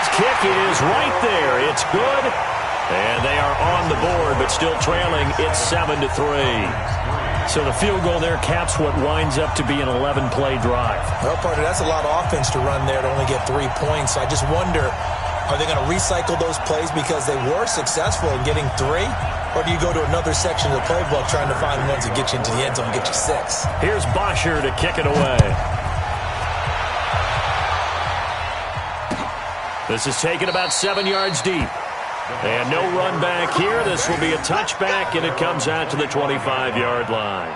his kick is right there. It's good. And they are on the board, but still trailing. It's 7-3. So the field goal there caps what winds up to be an 11-play drive. Well, partner, that's a lot of offense to run there to only get 3 points. So I just wonder, are they going to recycle those plays because they were successful in getting 3? Or do you go to another section of the playbook trying to find ones that get you into the end zone and get you 6? Here's Bosher to kick it away. This is taken about 7 yards deep. And no run back here. This will be a touchback, and it comes out to the 25-yard line.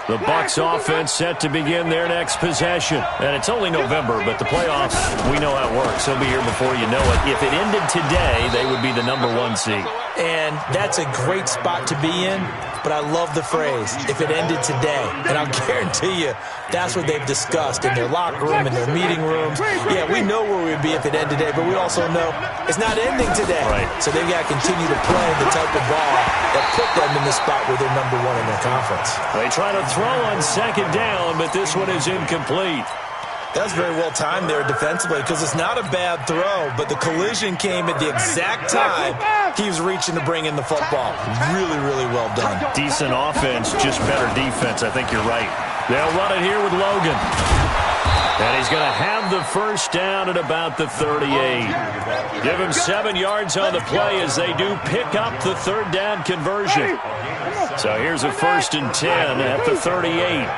The Bucs offense set to begin their next possession. And it's only November, but the playoffs, we know how it works. They'll be here before you know it. If it ended today, they would be the #1 seed. And that's a great spot to be in, but I love the phrase, if it ended today. And I'll guarantee you, that's what they've discussed in their locker room, in their meeting rooms. Yeah, we know where we'd be if it ended today, but we also know it's not ending today. Right. So they've got to continue to play the type of ball that put them in the spot where they're #1 in their conference. They try to throw on second down, but this one is incomplete. That's very well timed there defensively because it's not a bad throw, but the collision came at the exact time he was reaching to bring in the football. Really, really well done. Decent offense, just better defense. I think you're right. They'll run it here with Logan. And he's going to have the first down at about the 38. Give him 7 yards on the play as they do pick up the third down conversion. So here's a 1st and 10 at the 38.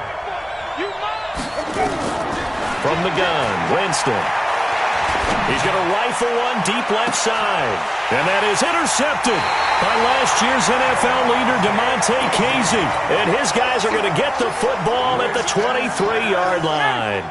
From the gun, Winston. He's going to rifle one deep left side. And that is intercepted by last year's NFL leader, DeMonte Casey. And his guys are going to get the football at the 23-yard line.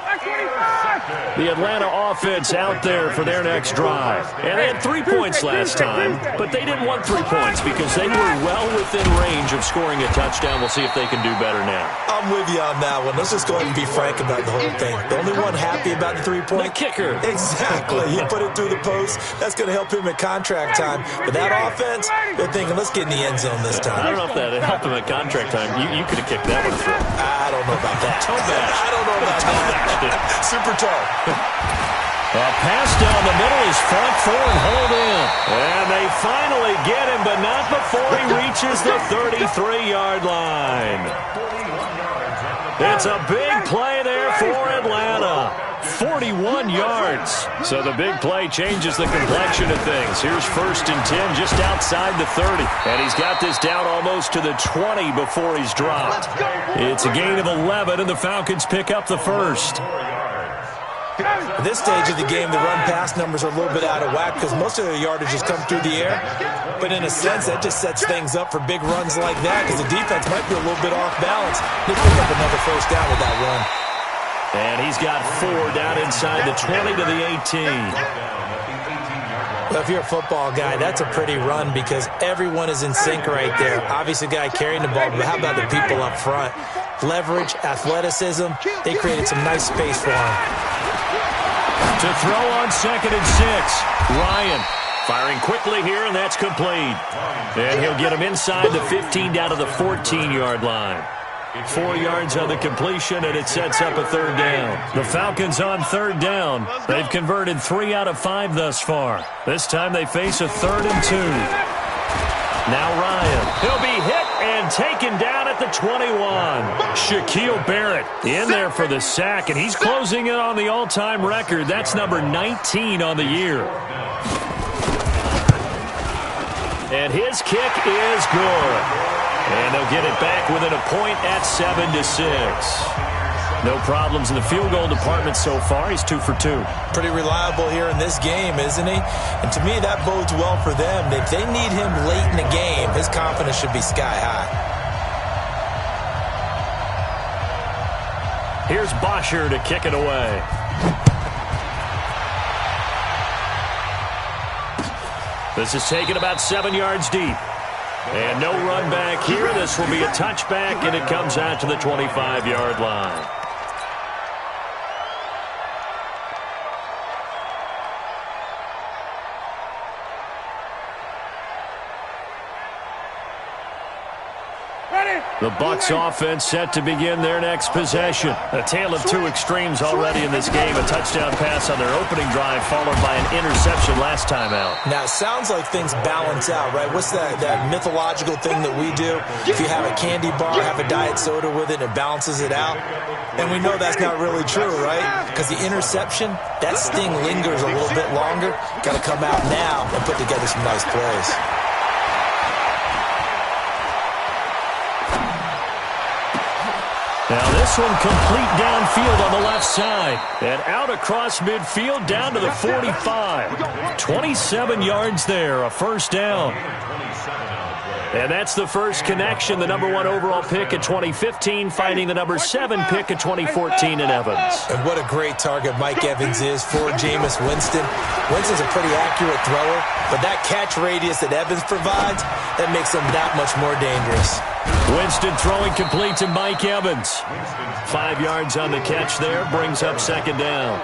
The Atlanta offense out there for their next drive. And they had 3 points last time, but they didn't want 3 points because they were well within range of scoring a touchdown. We'll see if they can do better now. I'm with you on that one. Let's just go ahead and be frank about the whole thing. The only one happy about the 3-point? The kicker. Exactly. He put it through the post. That's going to help him at contract time. But that offense, they're thinking, let's get in the end zone this time. I don't know if that helped him at contract time. You could have kicked that one through. I don't know about that. Toe bash. I don't know about that. Super toe. A pass down the middle is front 4 and hold in. And they finally get him, but not before he reaches the 33-yard line. It's a big play there for Atlanta. 41 yards. So the big play changes the complexion of things. Here's 1st and 10 just outside the 30. And he's got this down almost to the 20 before he's dropped. It's a gain of 11, and the Falcons pick up the first. At this stage of the game, the run-pass numbers are a little bit out of whack because most of the yardage has come through the air. But in a sense, that just sets things up for big runs like that because the defense might be a little bit off balance. They pick up another first down with that run. And he's got 4 down inside the 20 to the 18. Well, if you're a football guy, that's a pretty run because everyone is in sync right there. Obviously, the guy carrying the ball, but how about the people up front? Leverage, athleticism, they created some nice space for him. To throw on 2nd and 6. Ryan firing quickly here, and that's complete. And he'll get him inside the 15 down to the 14-yard line. 4 yards on the completion, and it sets up a 3rd down. The Falcons on 3rd down. They've converted 3 out of 5 thus far. This time they face a 3rd and 2. Now Ryan. He'll be hit and taken down at the 21. Shaquille Barrett in there for the sack, and he's closing in on the all-time record. That's number 19 on the year. And his kick is good. And they'll get it back within a point at 7-6. No problems in the field goal department so far. He's 2 for 2. Pretty reliable here in this game, isn't he? And to me, that bodes well for them. If they need him late in the game, his confidence should be sky high. Here's Bosher to kick it away. This is taken about 7 yards deep. And no run back here. This will be a touchback, and it comes out to the 25-yard line. The Bucs offense set to begin their next possession. A tale of two extremes already in this game. A touchdown pass on their opening drive followed by an interception last time out. Now, it sounds like things balance out, right? What's that mythological thing that we do? If you have a candy bar, have a diet soda with it, it balances it out. And we know that's not really true, right? Because the interception, that sting lingers a little bit longer. Got to come out now and put together some nice plays. Now this one complete downfield on the left side. And out across midfield down to the 45. 27 yards there, a first down. And that's the first connection, the #1 overall pick in 2015, finding the #7 pick in 2014 in Evans. And what a great target Mike Evans is for Jameis Winston. Winston's a pretty accurate thrower, but that catch radius that Evans provides, that makes him that much more dangerous. Winston throwing complete to Mike Evans. 5 yards on the catch there, brings up second down.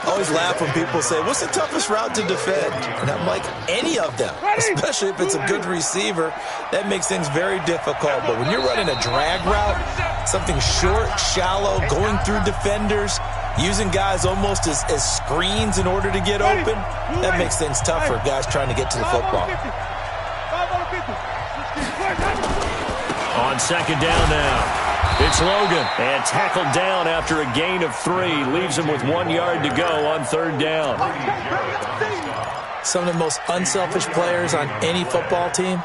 I always laugh when people say, what's the toughest route to defend? And I'm like, any of them, especially if it's a good receiver. That makes things very difficult. But when you're running a drag route, something short, shallow, going through defenders, using guys almost as screens in order to get open, that makes things tough for guys trying to get to the football. On second down now. It's Logan, and tackled down after a gain of 3. Leaves him with 1 yard to go on third down. Some of the most unselfish players on any football team,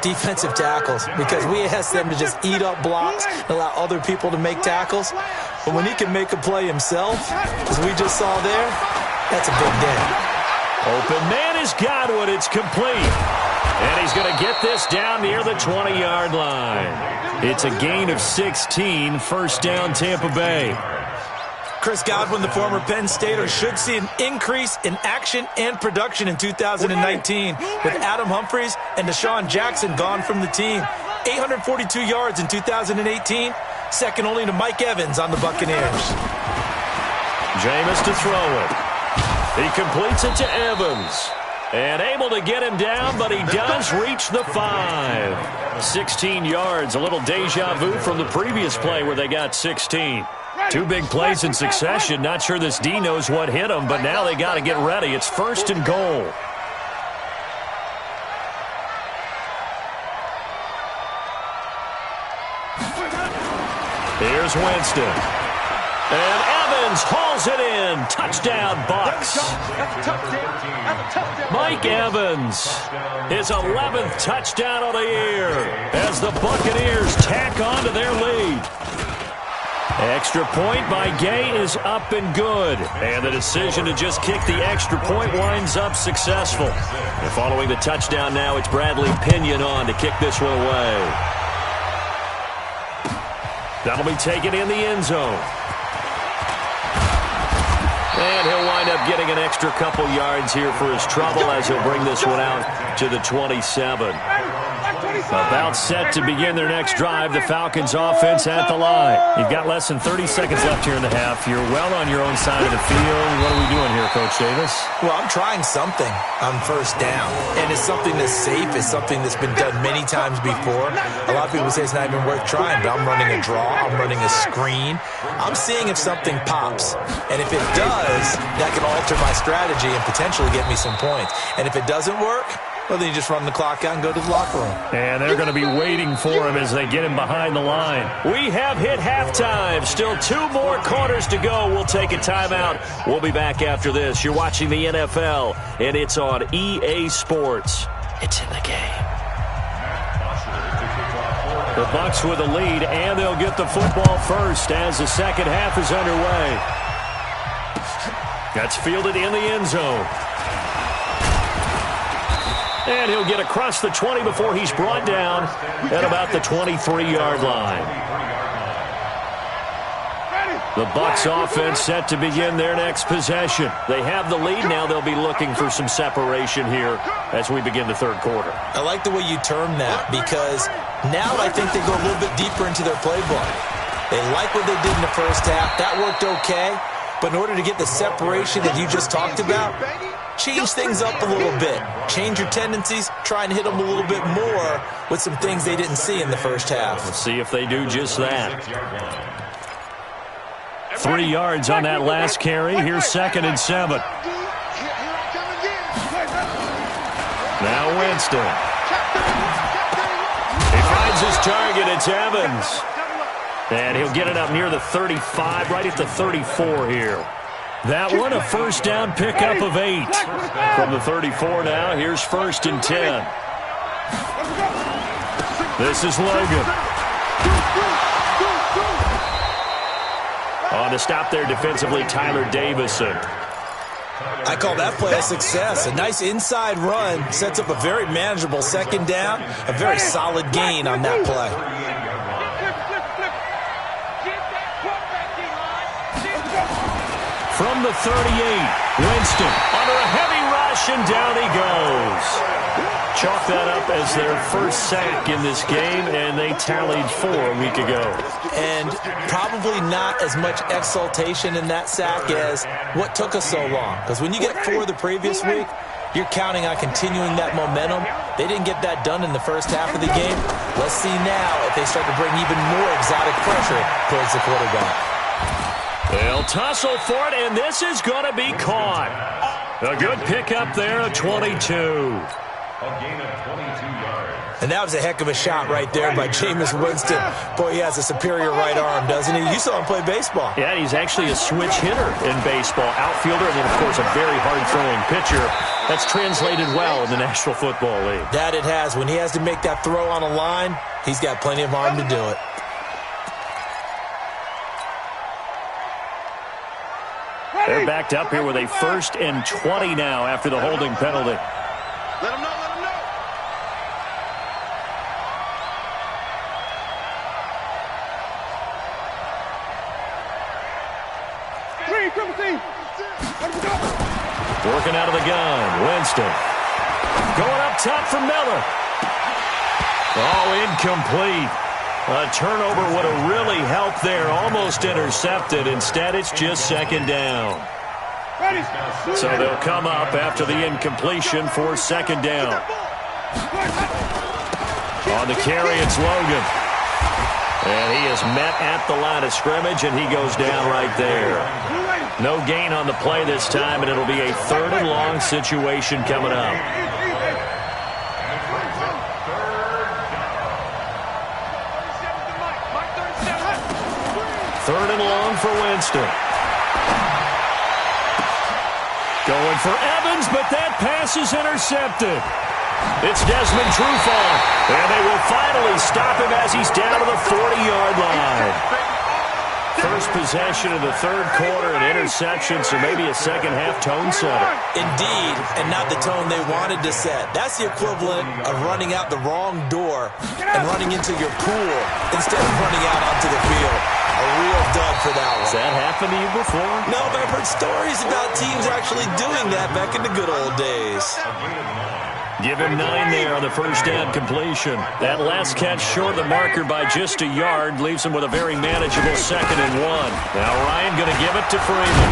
defensive tackles, because we ask them to just eat up blocks and allow other people to make tackles. But when he can make a play himself, as we just saw there, that's a big day. Open man has got it. It's complete. And he's going to get this down near the 20-yard line. It's a gain of 16, first down Tampa Bay. Chris Godwin, the former Penn Stater, should see an increase in action and production in 2019 with Adam Humphries and Deshaun Jackson gone from the team. 842 yards in 2018, second only to Mike Evans on the Buccaneers. Jameis to throw it. He completes it to Evans. And able to get him down, but he does reach the 5. 16 yards, a little deja vu from the previous play where they got 16. 2 big plays in succession. Not sure this D knows what hit him, but now they got to get ready. It's first and goal. Here's Winston. And Evans hauls it in. Touchdown, Bucs. Mike Evans, his 11th touchdown of the year as the Buccaneers tack on to their lead. Extra point by Gay is up and good. And the decision to just kick the extra point winds up successful. And following the touchdown now, it's Bradley Pinion on to kick this one away. That'll be taken in the end zone. And he'll wind up getting an extra couple yards here for his trouble as he'll bring this one out to the 27. About set to begin their next drive. The Falcons offense at the line. You've got less than 30 seconds left here in the half. You're well on your own side of the field. What are we doing here, Coach Davis? Well, I'm trying something on first down. And it's something that's safe. It's something that's been done many times before. A lot of people say it's not even worth trying, but I'm running a draw. I'm running a screen. I'm seeing if something pops. And if it does, that can alter my strategy and potentially get me some points. And if it doesn't work, well, then you just run the clock out and go to the locker room. And they're going to be waiting for him as they get him behind the line. We have hit halftime. Still 2 more quarters to go. We'll take a timeout. We'll be back after this. You're watching the NFL, and it's on EA Sports. It's in the game. The Bucs with a lead, and they'll get the football first as the second half is underway. That's fielded in the end zone. And he'll get across the 20 before he's brought down at about the 23-yard line. The Bucs offense set to begin their next possession. They have the lead. Now they'll be looking for some separation here as we begin the third quarter. I like the way you term that because now I think they go a little bit deeper into their playbook. They like what they did in the first half. That worked okay. But in order to get the separation that you just talked about, change things up a little bit. Change your tendencies, try and hit them a little bit more with some things they didn't see in the first half. Let's see if they do just that. 3 yards on that last carry. Here's 2nd and 7. Now Winston. He finds his target. It's Evans. And he'll get it up near the 35, right at the 34 here. That one, a first down pickup of 8. From the 34 now, here's 1st and 10. This is Logan. On to stop there defensively, Tyler Davison. I call that play a success. A nice inside run sets up a very manageable 2nd down, a very solid gain on that play. From the 38, Winston under a heavy rush, and down he goes. Chalk that up as their first sack in this game, and they tallied 4 a week ago. And probably not as much exultation in that sack as what took us so long. Because when you get 4 the previous week, you're counting on continuing that momentum. They didn't get that done in the first half of the game. Let's see now if they start to bring even more exotic pressure towards the quarterback. They'll tussle for it, and this is going to be caught. A good pickup there, a 22. A gain of 22 yards. And that was a heck of a shot right there by Jameis Winston. Boy, he has a superior right arm, doesn't he? You saw him play baseball. Yeah, he's actually a switch hitter in baseball. Outfielder, and then, of course, a very hard-throwing pitcher. That's translated well in the National Football League. That it has. When he has to make that throw on a line, he's got plenty of arm to do it. They're backed up here with a 1st and 20 now after the holding penalty. Let him know, let him know. Working out of the gun, Winston. Going up top for Miller. Oh, incomplete. A turnover would have really helped there. Almost intercepted. Instead, it's just 2nd down. So they'll come up after the incompletion for 2nd down. On the carry, it's Logan. And he is met at the line of scrimmage, and he goes down right there. No gain on the play this time, and it'll be a 3rd and long situation coming up. 3rd and long for Winston. Going for Evans, but that pass is intercepted. It's Desmond Trufant, and they will finally stop him as he's down to the 40-yard line. First possession of the 3rd quarter, an interception, so maybe a second-half tone setter. Indeed, and not the tone they wanted to set. That's the equivalent of running out the wrong door and running into your pool instead of running out onto the field. A real dud for that one. Has that happened to you before? No, but I've heard stories about teams actually doing that back in the good old days. Give him 9 there on the first down completion. That last catch short of the marker by just a yard leaves him with a very manageable 2nd and 1. Now Ryan going to give it to Freeman.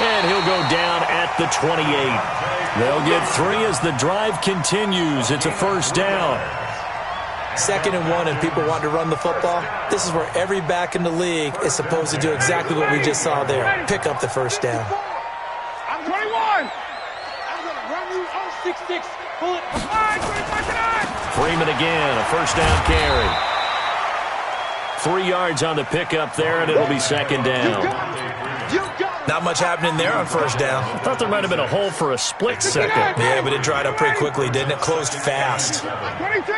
And he'll go down at the 28. They'll get 3 as the drive continues. It's a first down. 2nd and 1 and people want to run the football. This is where every back in the league is supposed to do exactly what we just saw there. Pick up the first down. I'm 21. I'm going to run you on 6-6. Pull it. 25-9. Freeman again, a first down carry. 3 yards on the pickup there, and it'll be 2nd down. Not much happening there on first down. I thought there might have been a hole for a split second. Yeah, but it dried up pretty quickly, didn't it? Closed fast. 22.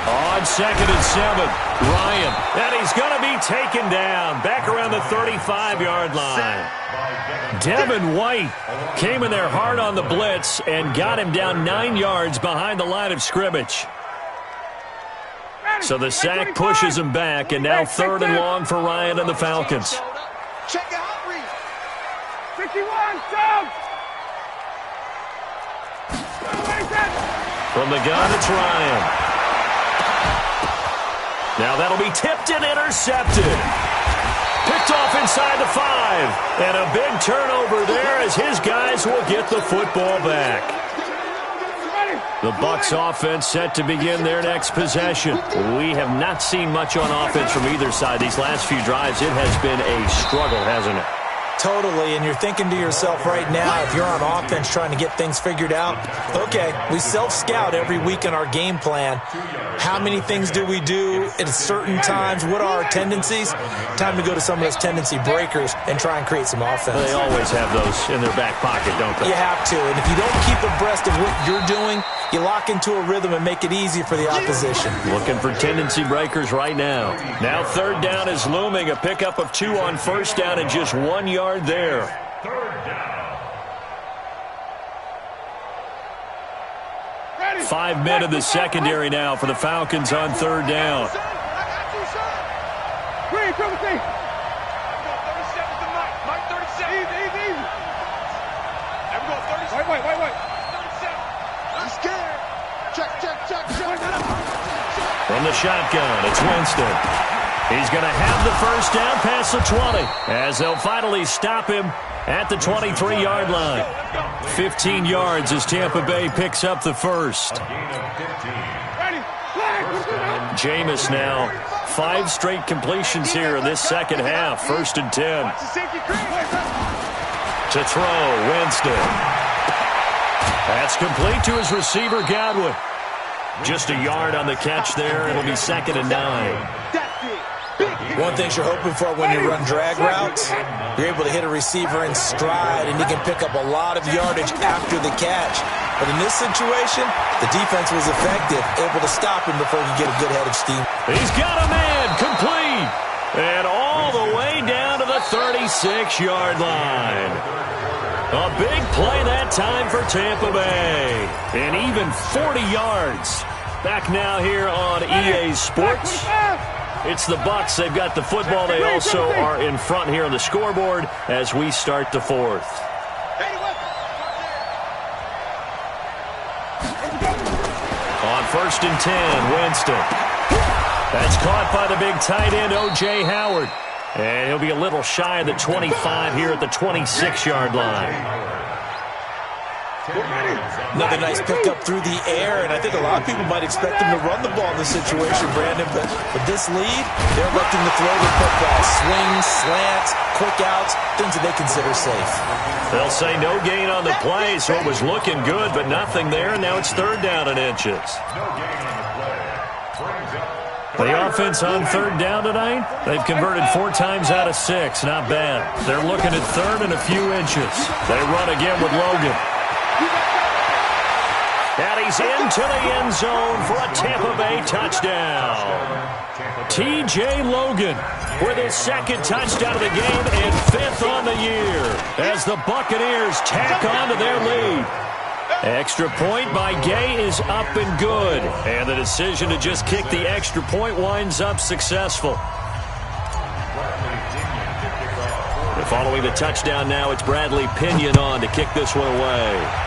On 2nd and 7, Ryan. And he's going to be taken down back around the 35-yard line. Devin White came in there hard on the blitz and got him down 9 yards behind the line of scrimmage. So the sack pushes him back, and now 3rd and long for Ryan and the Falcons. Check out, Reed. 51, down. From the gun, it's Ryan. Now that'll be tipped and intercepted. Picked Picked off inside the 5. And a big turnover there as his guys will get the football back. The Bucs offense set to begin their next possession. We have not seen much on offense from either side these last few drives. It has been a struggle, hasn't it? Totally, and you're thinking to yourself right now, if you're on offense trying to get things figured out, okay, we self-scout every week in our game plan. How many things do we do at certain times? What are our tendencies? Time to go to some of those tendency breakers and try and create some offense. They always have those in their back pocket, don't they? You have to, and if you don't keep abreast of what you're doing, you lock into a rhythm and make it easy for the opposition. Looking for tendency breakers right now. Now third down is looming. A pickup of 2 on first down and just 1 yard there. Third down. 5 men in the secondary now for the Falcons on third down. Green, come with me. 37 to Mike. Mike 37. Easy. There we go, 37. Wait. 37. I'm scared. Check. From the shotgun, it's Winston. He's going to have the first down past the 20 as they'll finally stop him at the 23-yard line. 15 yards as Tampa Bay picks up the first. Jameis now 5 straight completions here in this second half. 1st and 10. To throw, Winston. That's complete to his receiver, Godwin. Just a yard on the catch there. It'll be 2nd and 9. One thing you're hoping for when you run drag routes, you're able to hit a receiver in stride, and he can pick up a lot of yardage after the catch. But in this situation, the defense was effective, able to stop him before he could get a good head of steam. He's got a man, complete, and all the way down to the 36-yard line. A big play that time for Tampa Bay, and even 40 yards. Back now here on EA Sports. It's the Bucs. They've got the football. They also are in front here on the scoreboard as we start the 4th. On 1st and 10, Winston. That's caught by the big tight end, O.J. Howard. And he'll be a little shy of the 25 here at the 26-yard line. Another nice pickup through the air, and I think a lot of people might expect them to run the ball in this situation, Brandon, but with this lead, they're electing to throw the football. Swings, slants, quick outs, things that they consider safe. They'll say no gain on the play, so it was looking good, but nothing there, and now it's 3rd down and inches. The offense on 3rd down tonight, they've converted 4 times out of 6. Not bad. They're looking at 3rd and a few inches. They run again with Logan. And he's into the end zone for a Tampa Bay touchdown. T.J. Logan with his 2nd touchdown of the game and 5th on the year as the Buccaneers tack on to their lead. Extra point by Gay is up and good. And the decision to just kick the extra point winds up successful. Following the touchdown now, it's Bradley Pinion on to kick this one away.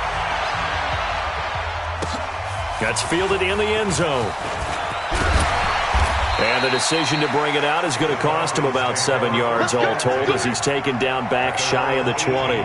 Gets fielded in the end zone. And the decision to bring it out is going to cost him about 7 yards all told as he's taken down back shy of the 20.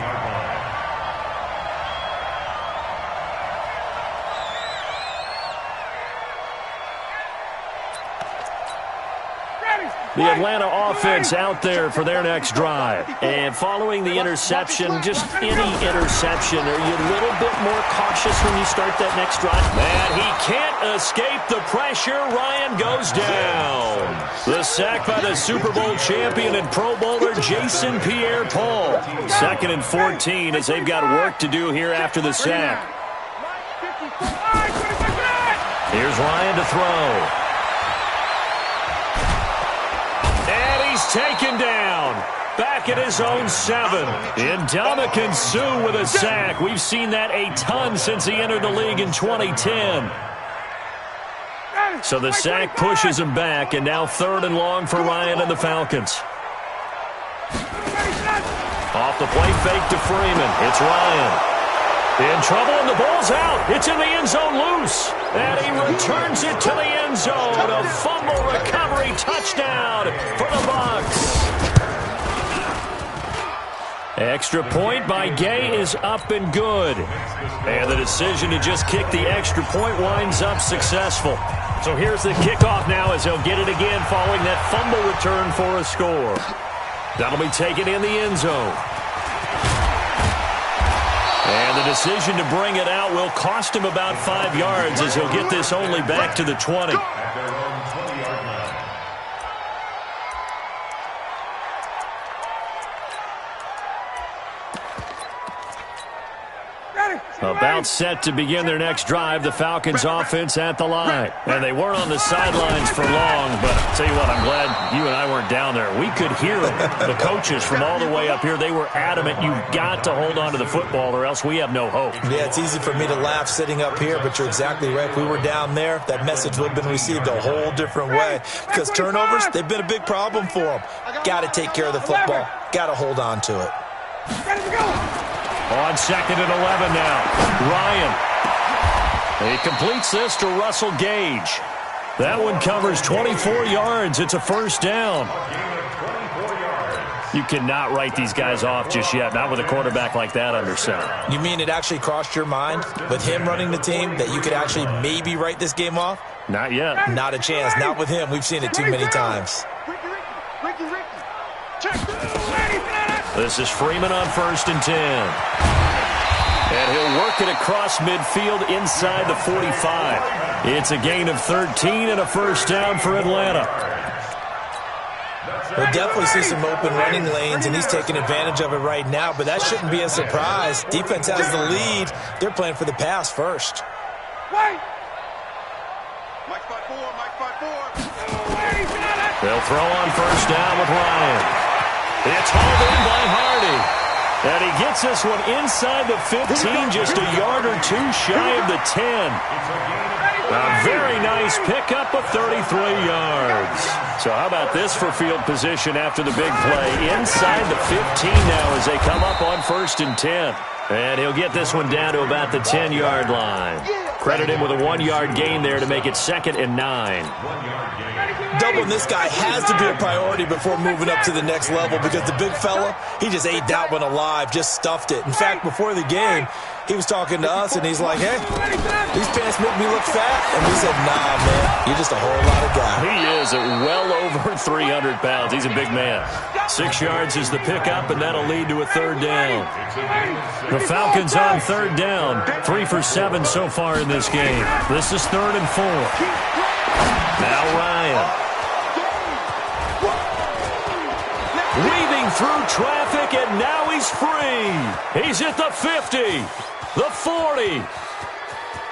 The Atlanta offense out there for their next drive. And following the interception, just any interception, are you a little bit more cautious when you start that next drive? And he can't escape the pressure. Ryan goes down. The sack by the Super Bowl champion and Pro Bowler Jason Pierre-Paul. 2nd and 14 as they've got work to do here after the sack. Here's Ryan to throw. Taken down. Back at his own 7. Ndamukong Suh with a sack. We've seen that a ton since he entered the league in 2010. So the sack pushes him back, and now 3rd and long for Ryan and the Falcons. Off the play fake to Freeman. It's Ryan. In trouble, and the ball's out. It's in the end zone loose. And he returns it to the end zone. A fumble recovery touchdown for the Bucs. Extra point by Gay is up and good. And the decision to just kick the extra point winds up successful. So here's the kickoff now as he'll get it again following that fumble return for a score. That'll be taken in the end zone. And the decision to bring it out will cost him about 5 yards as he'll get this only back to the 20. About set to begin their next drive, the Falcons offense at the line. And they weren't on the sidelines for long, but I'll tell you what, I'm glad you and I weren't down there. We could hear them. The coaches from all the way up here, they were adamant, you've got to hold on to the football or else we have no hope. Yeah, it's easy for me to laugh sitting up here, but you're exactly right. If we were down there, that message would have been received a whole different way. Because turnovers, they've been a big problem for them. Got to take care of the football. Got to hold on to it. Ready to go. On 2nd and 11 now, Ryan. He completes this to Russell Gage. That one covers 24 yards. It's a first down. You cannot write these guys off just yet, not with a quarterback like that under center. You mean it actually crossed your mind with him running the team that you could actually maybe write this game off? Not yet. Not a chance. Not with him. We've seen it too many times. Ricky. Check. This is Freeman on 1st and 10. And he'll work it across midfield inside the 45. It's a gain of 13 and a first down for Atlanta. We'll definitely see some open running lanes, and he's taking advantage of it right now, but that shouldn't be a surprise. Defense has the lead. They're playing for the pass first. Wait. Mike 5-4. They'll throw on first down with Ryan. It's hauled in by Hardy. And he gets this one inside the 15, just a yard or two shy of the 10. A very nice pickup of 33 yards. So how about this for field position after the big play? Inside the 15 now as they come up on 1st and 10. And he'll get this one down to about the 10-yard line. Credit him with a 1-yard gain there to make it 2nd and 9. Doubling this guy has to be a priority before moving up to the next level because the big fella, he just ate that one alive, just stuffed it. In fact, before the game, he was talking to us, and he's like, hey, these pants make me look fat. And we said, nah, man, you're just a whole lot of guy. He is at well over 300 pounds. He's a big man. 6 yards is the pickup, and that'll lead to a 3rd down. The Falcons on 3rd down. 3 for 7 so far in this game. This is 3rd and 4. Now Ryan. Weaving through traffic, and now he's free. He's at the 50, the 40,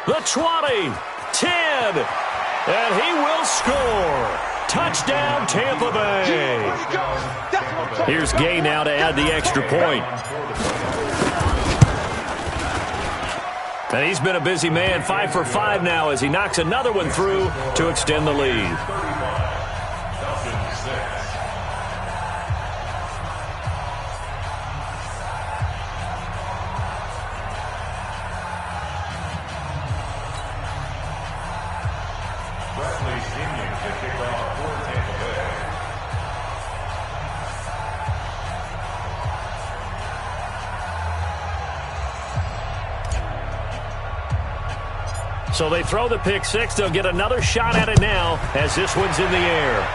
the 20, 10, and he will score. Touchdown, Tampa Bay. Here's Gay now to add the extra point. And he's been a busy man, 5 for 5 now as he knocks another one through to extend the lead. So they throw the pick six. They'll get another shot at it now as this one's in the air.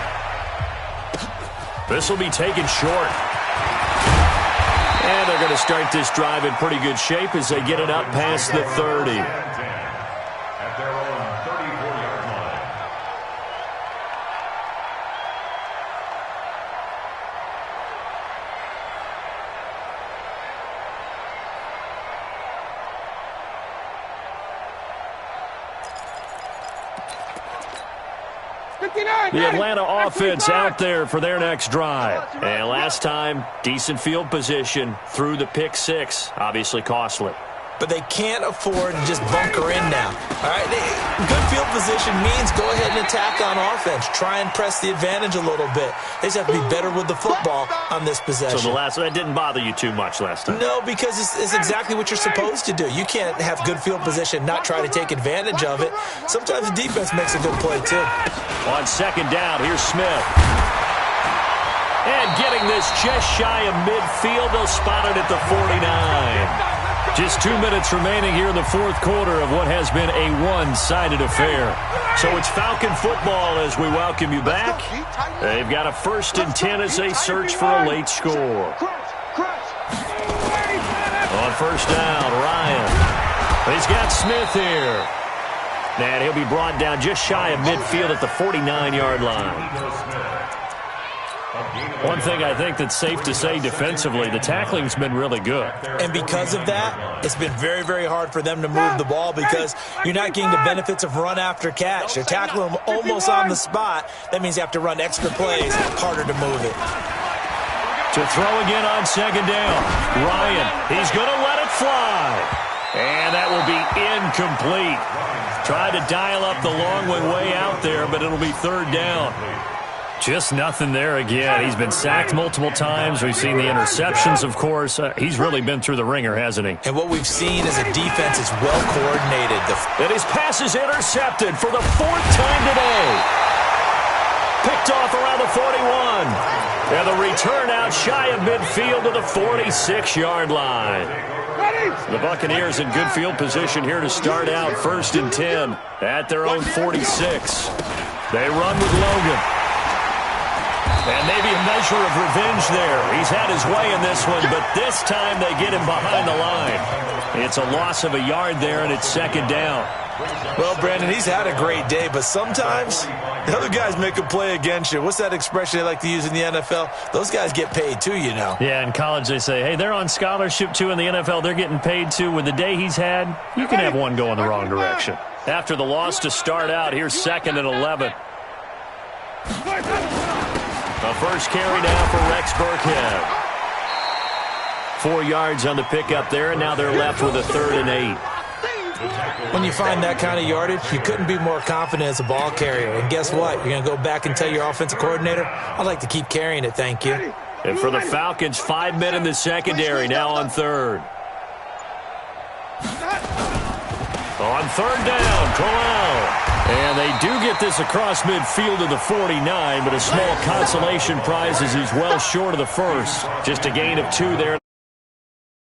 This will be taken short. And they're going to start this drive in pretty good shape as they get it up past the 30. At their own 34-yard line. The Atlanta offense out there for their next drive. And last time, decent field position through the pick six. Obviously costly. But they can't afford to just bunker in now. All right, good field position means go ahead and attack on offense. Try and press the advantage a little bit. They just have to be better with the football on this possession. So that didn't bother you too much last time? No, because it's exactly what you're supposed to do. You can't have good field position, not try to take advantage of it. Sometimes the defense makes a good play, too. On second down, here's Smith. And And getting this just shy of midfield, they'll spot it at the 49. Just 2 minutes remaining here in the fourth quarter of what has been a one-sided affair. So it's Falcon football as we welcome you back. They've got a 1st and 10 as they search for a late score. On first down, Ryan. He's got Smith here. And he'll be brought down just shy of midfield at the 49-yard line. One thing I think that's safe to say defensively, the tackling's been really good. And because of that, it's been very, very hard for them to move the ball because you're not getting the benefits of run after catch. They're tackling them almost on the spot. That means you have to run extra plays, harder to move it. To throw again on second down. Ryan, he's going to let it fly. And that will be incomplete. Tried to dial up the long one way out there, but it'll be third down. Just nothing there again. He's been sacked multiple times. We've seen the interceptions, of course. He's really been through the ringer, hasn't he? And what we've seen is a defense is well coordinated. And his pass is intercepted for the 4th time today. Picked off around the 41. And the return out shy of midfield to the 46-yard line. The Buccaneers in good field position here to start out 1st and 10 at their own 46. They run with Logan. And maybe a measure of revenge there. He's had his way in this one, but this time they get him behind the line. It's a loss of a yard there, and it's second down. Well, Brandon, he's had a great day, but sometimes the other guys make a play against you. What's that expression they like to use in the NFL? Those guys get paid too, you know. Yeah, in college they say, hey, they're on scholarship too. In the NFL, they're getting paid too. With the day he's had, you can have one go in the wrong direction. After the loss to start out, here's 2nd and 11. The first carry now for Rex Burkhead. 4 yards on the pickup there, and now they're left with a 3rd and 8. When you find that kind of yardage, you couldn't be more confident as a ball carrier. And guess what? You're going to go back and tell your offensive coordinator, I'd like to keep carrying it, thank you. And for the Falcons, 5 men in the secondary now on 3rd. On 3rd down, Kaleel. And they do get this across midfield to the 49, but a small consolation prize as he's well short of the first. Just a gain of 2 there.